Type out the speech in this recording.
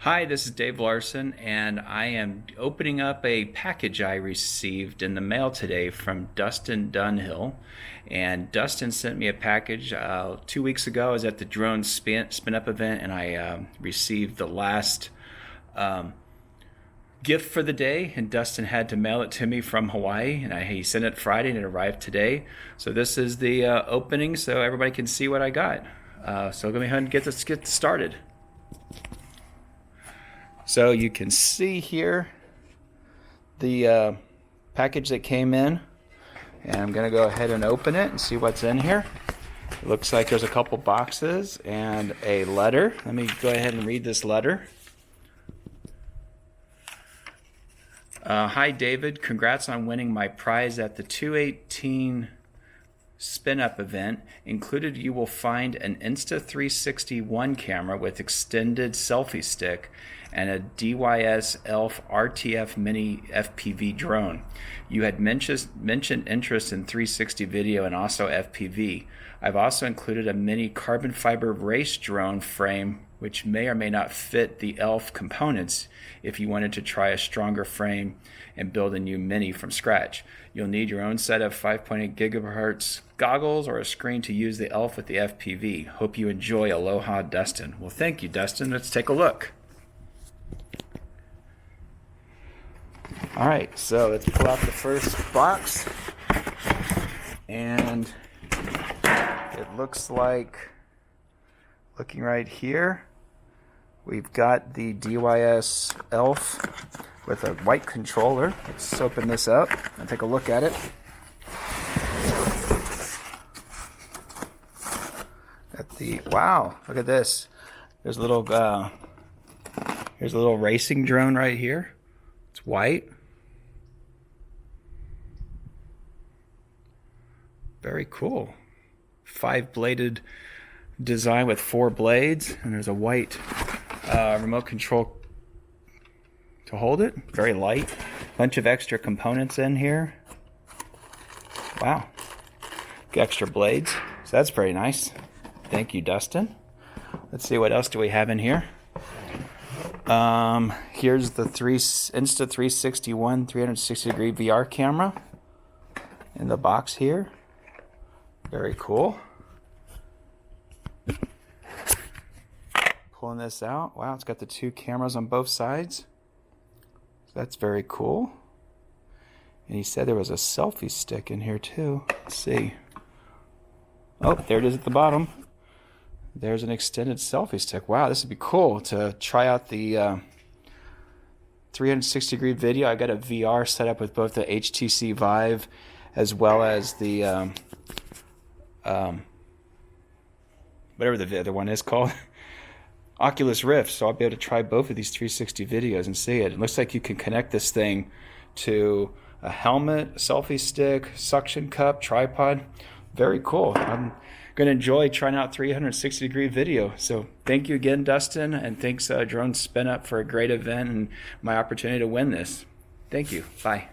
Hi, this is Dave Larson, and I am opening up a package I received in the mail today from Dustin Dunnill. And Dustin sent me a package 2 weeks ago. I was at the Drone SpinUp event, and I received the last gift for the day, and Dustin had to mail it to me from Hawaii, and he sent it Friday, and it arrived today. So this is the opening, so everybody can see what I got. So let me go ahead and get started. So you can see here the package that came in, and I'm going to go ahead and open it and see what's in here. It looks like there's a couple boxes and a letter. Let me go ahead and read this letter. Hi David, congrats on winning my prize at the 218 SpinUp event. Included, you will find an Insta360 camera with extended selfie stick and a DJI ELF RTF Mini FPV drone. You had mentioned interest in 360 video and also FPV. I've also included a mini carbon fiber race drone frame which may or may not fit the ELF components if you wanted to try a stronger frame and build a new mini from scratch. You'll need your own set of 5.8 gigahertz goggles or a screen to use the ELF with the FPV. Hope you enjoy. Aloha, Dustin. Well, thank you, Dustin. Let's take a look. All right, so let's pull out the first box, and it looks like, looking right here, we've got the DJI ELF with a white controller. Let's open this up and take a look at it. Wow, look at this. There's a little here's a little racing drone right here. It's white. Very cool. 5-bladed design with 4 blades, and there's a white remote control to hold it. Very light. Bunch of extra components in here. Wow. Extra blades. So that's very nice. Thank you, Dustin. Let's see, what else do we have in here? Here's the Insta360 360-degree VR camera in the box here. Very cool. Pulling this out. Wow, it's got the 2 cameras on both sides. So that's very cool. And he said there was a selfie stick in here too. Let's see. Oh, there it is at the bottom. There's an extended selfie stick. Wow, this would be cool to try out the 360-degree video. I got a VR set up with both the HTC Vive as well as the whatever the other one is called, Oculus Rift. So I'll be able to try both of these 360 videos and see it. It looks like you can connect this thing to a helmet, a selfie stick, suction cup, tripod. Very cool. I'm going to enjoy trying out 360-degree video. So thank you again, Dustin, and thanks Drone SpinUp for a great event and my opportunity to win this. Thank you. Bye.